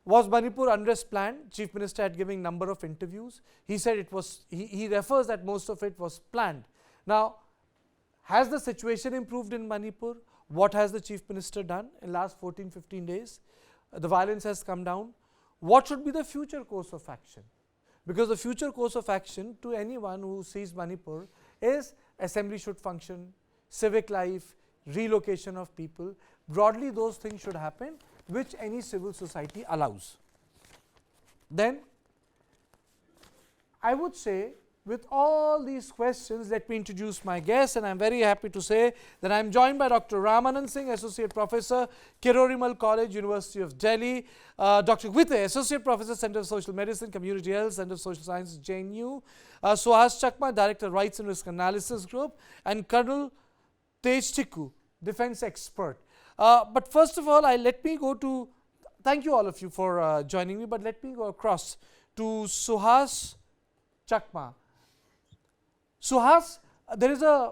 Was Manipur unrest planned? Chief Minister had given number of interviews. He said it was, he refers that most of it was planned. Now, has the situation improved in Manipur? What has the Chief Minister done in last 14-15 days? The violence has come down. What should be the future course of action? Because the future course of action to anyone who sees Manipur is assembly should function, civic life, relocation of people. Broadly, those things should happen which any civil society allows. Then, I would say, with all these questions, let me introduce my guest, and I am very happy to say that I am joined by Dr. Ramanand Singh, Associate Professor, Kirorimal College, University of Delhi, Dr. Gwite, Associate Professor, Center of Social Medicine, Community Health, Center of Social Sciences, JNU, Suhas Chakma, Director, Rights and Risk Analysis Group, and Colonel Tej Tikku, Defense Expert. But first of all, let me go to, thank you all of you for joining me, but let me go across to Suhas Chakma. Suhas, there is a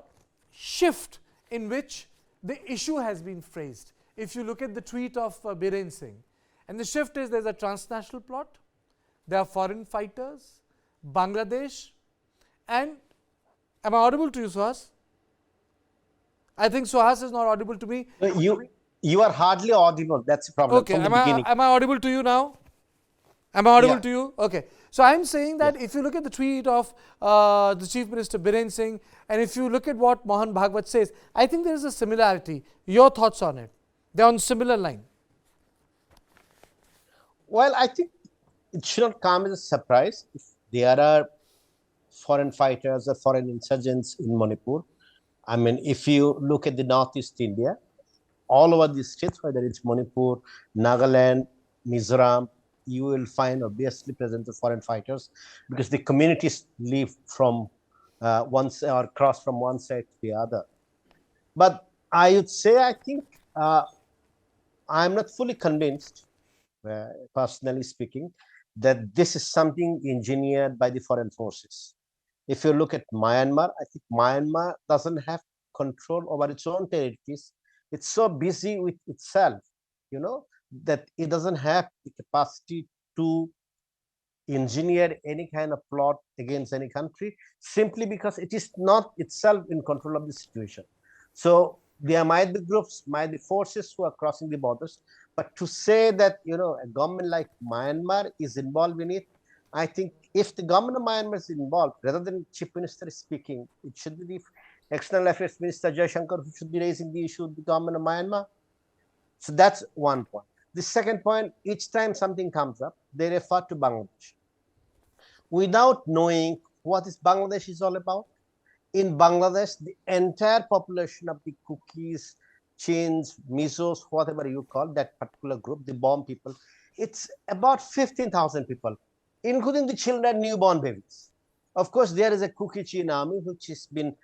shift in which the issue has been phrased. If you look at the tweet of Biren Singh, and the shift is there is a transnational plot, there are foreign fighters, Bangladesh, and am I audible to you, Suhas? I think Suhas is not audible to me. You are hardly audible. That's the problem. Okay, am I audible to you now? Am I audible to you? Okay. So I am saying that if you look at the tweet of the Chief Minister Biren Singh, and if you look at what Mohan Bhagwat says, I think there is a similarity. Your thoughts on it? They are on similar line. Well, I think it should not come as a surprise if there are foreign fighters or foreign insurgents in Manipur. I mean, if you look at the Northeast India, all over the states, whether it's Manipur, Nagaland, Mizoram, you will find obviously present foreign fighters because the communities live from one side or cross from one side to the other. But I would say, I think I'm not fully convinced, personally speaking, that this is something engineered by the foreign forces. If you look at Myanmar, I think Myanmar doesn't have control over its own territories. It's so busy with itself, that it doesn't have the capacity to engineer any kind of plot against any country simply because it is not itself in control of the situation. So there might be groups, might be forces who are crossing the borders, but to say that a government like Myanmar is involved in it, I think if the government of Myanmar is involved, rather than Chief Minister speaking, it should be the External Affairs Minister Jaishankar who should be raising the issue with the government of Myanmar. So that's one point. The second point, each time something comes up, they refer to Bangladesh. Without knowing what is Bangladesh is all about, in Bangladesh, the entire population of the Kukis, Chins, Mizos, whatever you call that particular group, the Bom people, it's about 15,000 people, including the children, newborn babies. Of course, there is a Kuki Chin army, which has been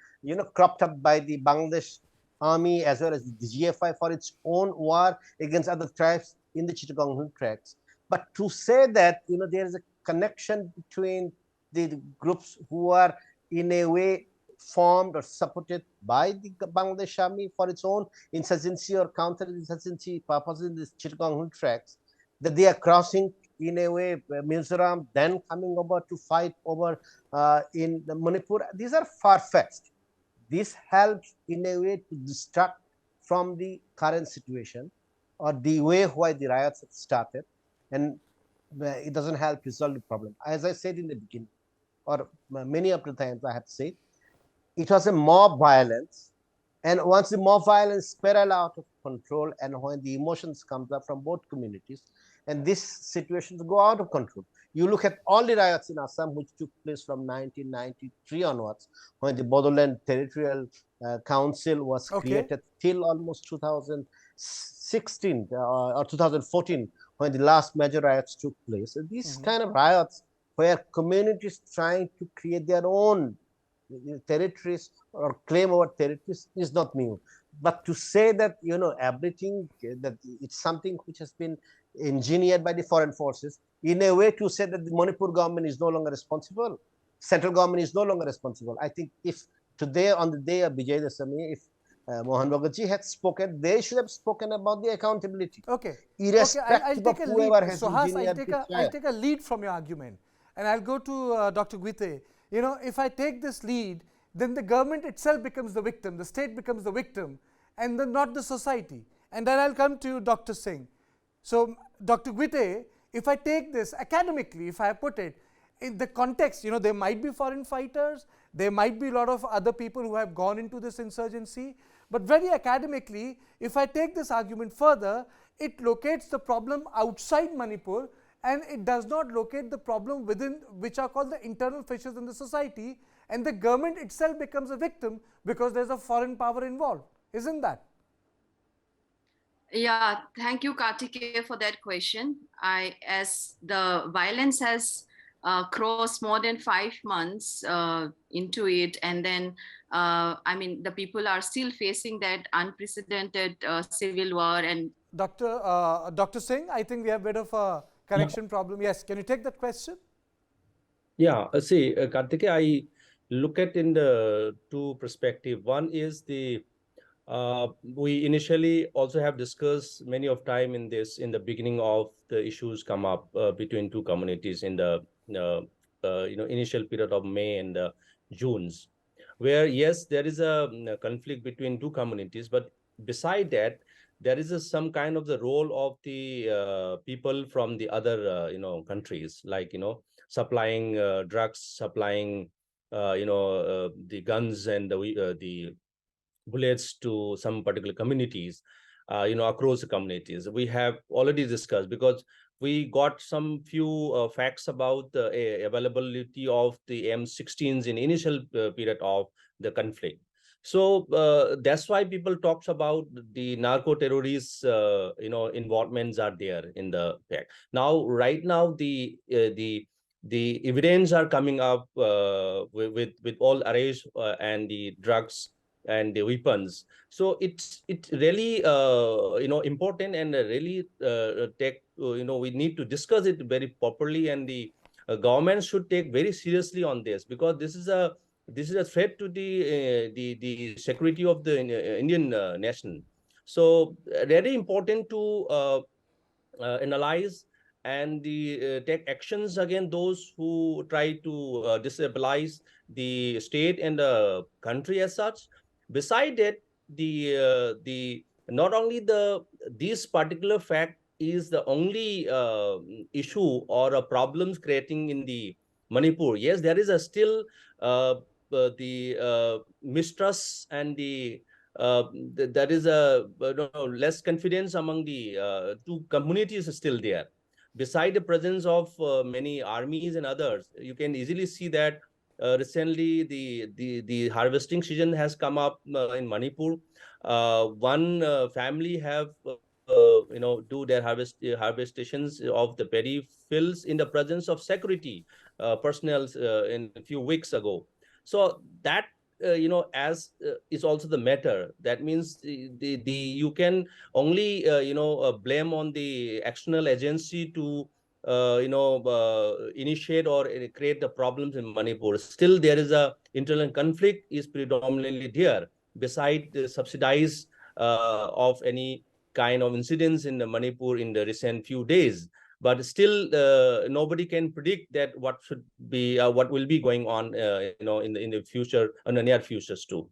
cropped up by the Bangladesh army as well as the GFI for its own war against other tribes in the Chittagong tracts. But to say that there is a connection between the groups who are in a way formed or supported by the Bangladesh army for its own insurgency or counter-insurgency purposes in the Chittagong tracts, that they are crossing in a way Mizoram, then coming over to fight over in Manipur, these are far-fetched. This helps in a way to distract from the current situation or the way why the riots have started, and it doesn't help resolve the problem. As I said in the beginning, or many of the times I have said, it was a mob violence, and once the mob violence spiral out of control and when the emotions comes up from both communities, and these situations go out of control. You look at all the riots in Assam, which took place from 1993 onwards, when the Bodoland Territorial Council was created till almost 2016 or 2014, when the last major riots took place. And these kind of riots where communities trying to create their own territories or claim over territories is not new. But to say that, everything, that it's something which has been engineered by the foreign forces, in a way to say that the Manipur government is no longer responsible, central government is no longer responsible. I think if today, on the day of Vijay Dasami, if Mohan Bhagwat ji had spoken, they should have spoken about the accountability, Okay. Okay, I'll irrespective of take a lead. whoever has Sohas, engineered this I'll fire. take a lead from your argument. And I'll go to Dr. Guite. You know, if I take this lead, then the government itself becomes the victim, the state becomes the victim, and then not the society. And then I'll come to Dr. Singh. So, Dr. Guite, if I take this academically, if I put it in the context, you know, there might be foreign fighters, there might be a lot of other people who have gone into this insurgency, but very academically, if I take this argument further, it locates the problem outside Manipur and it does not locate the problem within, which are called the internal fissures in the society, and the government itself becomes a victim because there's a foreign power involved. Isn't that? Yeah, thank you, Kartkeya, for that question. As the violence has crossed more than 5 months into it, and then I mean, the people are still facing that unprecedented civil war. And Dr. Singh, I think we have a bit of a connection problem. Yes, can you take that question? Yeah, see, Kartikeya, I look at in the two perspective. One is the we initially also have discussed many of time in this in the beginning of the issues come up between two communities in the initial period of May and June's, where yes there is a conflict between two communities, but beside that there is some kind of the role of the people from the other countries, like supplying drugs, supplying the guns and the bullets to some particular communities, across the communities. We have already discussed, because we got some few facts about the availability of the M16s in initial period of the conflict. So that's why people talks about the narco-terrorist, involvements are there in the fact. Now, right now, the evidence are coming up with all arrays and the drugs and the weapons. So it's really important, and really we need to discuss it very properly, and the government should take very seriously on this, because this is a threat to the security of the Indian nation. So very important to analyze and take actions against those who try to destabilize the state and the country as such. Beside it, the not only this particular fact is the only issue or a problems creating in the Manipur. Yes, there is a still the mistrust and there is a less confidence among the two communities is still there. Beside the presence of many armies and others, you can easily see that recently the harvesting season has come up in Manipur. One family have do their harvestations of the paddy fields in the presence of security personnel in a few weeks ago. So that as is also the matter. That means the you can only blame on the external agency to initiate or create the problems in Manipur. Still there is a internal conflict is predominantly there, beside the subsidize of any kind of incidents in the Manipur in the recent few days. But still nobody can predict that what should be what will be going on in the future, in the near futures too.